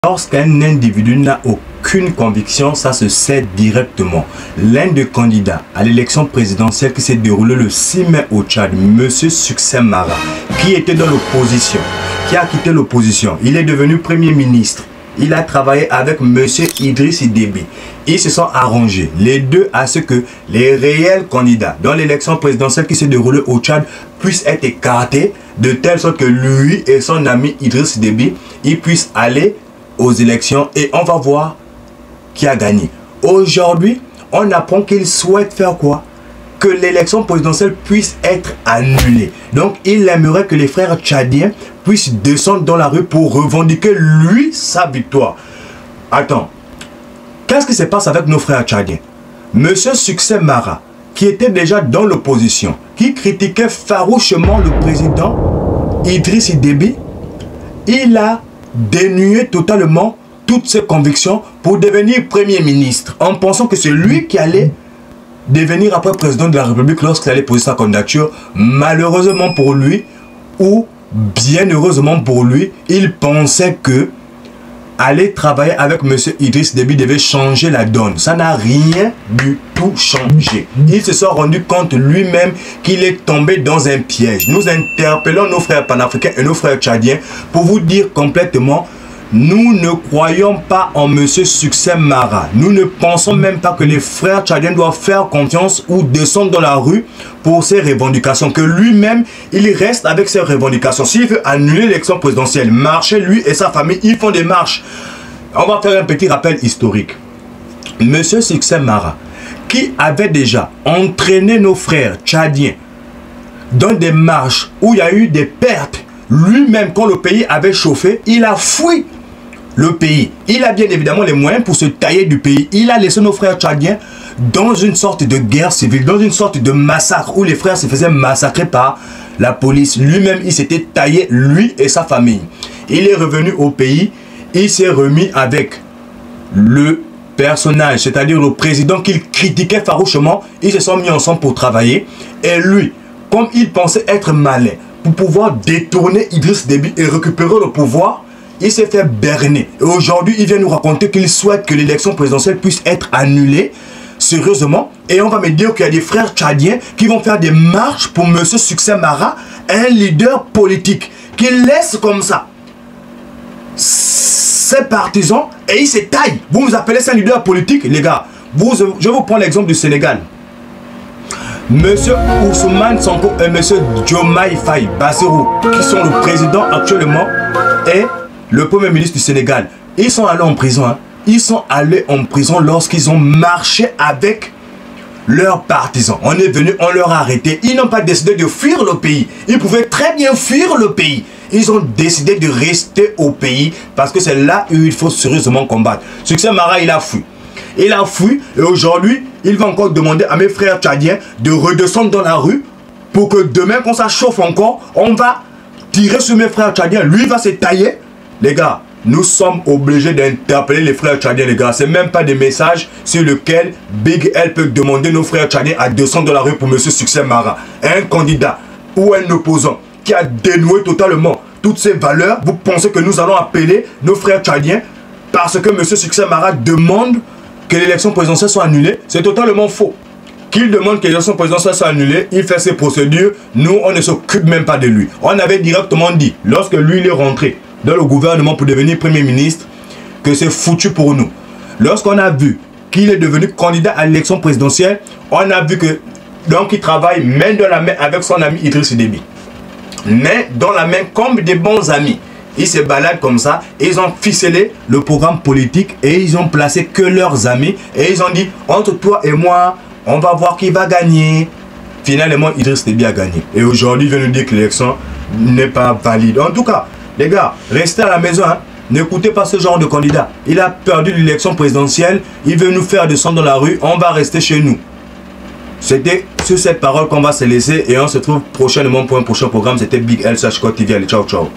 Lorsqu'un individu n'a aucune conviction, ça se sait directement. L'un des candidats à l'élection présidentielle qui s'est déroulée le 6 mai au Tchad, M. Succès Mara, qui était dans l'opposition, qui a quitté l'opposition, il est devenu Premier ministre. Il a travaillé avec M. Idriss Déby. Ils se sont arrangés, les deux, à ce que les réels candidats dans l'élection présidentielle qui s'est déroulée au Tchad puissent être écartés, de telle sorte que lui et son ami Idriss Déby, ils puissent aller aux élections et on va voir qui a gagné. Aujourd'hui, on apprend qu'il souhaite faire quoi? Que l'élection présidentielle puisse être annulée. Donc, il aimerait que les frères tchadiens puissent descendre dans la rue pour revendiquer, lui, sa victoire. Attends, qu'est-ce qui se passe avec nos frères tchadiens? Monsieur Succès Mara, qui était déjà dans l'opposition, qui critiquait farouchement le président Idriss Déby, il a dénué totalement toutes ses convictions pour devenir Premier ministre, en pensant que c'est lui qui allait devenir après président de la République lorsqu'il allait poser sa candidature. Malheureusement pour lui, ou bien heureusement pour lui, il pensait que aller travailler avec M. Idriss Déby devait changer la donne. Ça n'a rien du tout changé. Il se sont rendu compte lui-même qu'il est tombé dans un piège. Nous interpellons nos frères panafricains et nos frères tchadiens pour vous dire complètement: nous ne croyons pas en M. Succès Mara. Nous ne pensons même pas que les frères tchadiens doivent faire confiance ou descendre dans la rue pour ses revendications. Que lui-même, il reste avec ses revendications. S'il veut annuler l'élection présidentielle, marcher, lui et sa famille, ils font des marches. On va faire un petit rappel historique. M. Succès Mara, qui avait déjà entraîné nos frères tchadiens dans des marches où il y a eu des pertes, lui-même, quand le pays avait chauffé, il a fui le pays. Il a bien évidemment les moyens pour se tailler du pays. Il a laissé nos frères tchadiens dans une sorte de guerre civile, dans une sorte de massacre où les frères se faisaient massacrer par la police. Lui-même, il s'était taillé, lui et sa famille. Il est revenu au pays, il s'est remis avec le personnage, c'est-à-dire le président qu'il critiquait farouchement. Ils se sont mis ensemble pour travailler. Et lui, comme il pensait être malin, pour pouvoir détourner Idriss Déby et récupérer le pouvoir, il s'est fait berner. Et aujourd'hui, il vient nous raconter qu'il souhaite que l'élection présidentielle puisse être annulée. Sérieusement. Et on va me dire qu'il y a des frères tchadiens qui vont faire des marches pour M. Succès Mara, un leader politique, qui laisse comme ça ses partisans et il se taille. Vous vous appelez ça un leader politique, les gars? Je vous prends l'exemple du Sénégal. Monsieur Ousmane Sonko et Monsieur Diomaye Faye Bassirou, qui sont le président actuellement et le premier ministre du Sénégal, ils sont allés en prison. Hein. Ils sont allés en prison lorsqu'ils ont marché avec leurs partisans. On est venu, on leur a arrêté. Ils n'ont pas décidé de fuir le pays. Ils pouvaient très bien fuir le pays. Ils ont décidé de rester au pays parce que c'est là où il faut sérieusement combattre. Succès Mara, il a fui. Il a fui et aujourd'hui, il va encore demander à mes frères tchadiens de redescendre dans la rue pour que demain, quand ça chauffe encore, on va tirer sur mes frères tchadiens. Lui va se tailler. Les gars, nous sommes obligés d'interpeller les frères tchadiens, les gars. Ce n'est même pas des messages sur lesquels Big L peut demander nos frères tchadiens à descendre dans la rue pour M. Succès Mara. Un candidat ou un opposant qui a dénoué totalement toutes ces valeurs, vous pensez que nous allons appeler nos frères tchadiens parce que M. Succès Mara demande que l'élection présidentielle soit annulée? C'est totalement faux. Qu'il demande que l'élection présidentielle soit annulée, il fait ses procédures, nous on ne s'occupe même pas de lui. On avait directement dit, lorsque lui il est rentré dans le gouvernement pour devenir Premier ministre, que c'est foutu pour nous. Lorsqu'on a vu qu'il est devenu candidat à l'élection présidentielle, on a vu que donc il travaille main dans la main avec son ami Idriss Déby. Main dans la main comme des bons amis. Ils se baladent comme ça, et ils ont ficelé le programme politique et ils ont placé que leurs amis et ils ont dit entre toi et moi, on va voir qui va gagner. Finalement, Idriss Déby a gagné. Et aujourd'hui, il vient nous dire que l'élection n'est pas valide. En tout cas, les gars, restez à la maison. Hein. N'écoutez pas ce genre de candidat. Il a perdu l'élection présidentielle. Il veut nous faire descendre dans la rue. On va rester chez nous. C'était sur cette parole qu'on va se laisser. Et on se trouve prochainement pour un prochain programme. C'était Big L /TV. Allez, ciao, ciao.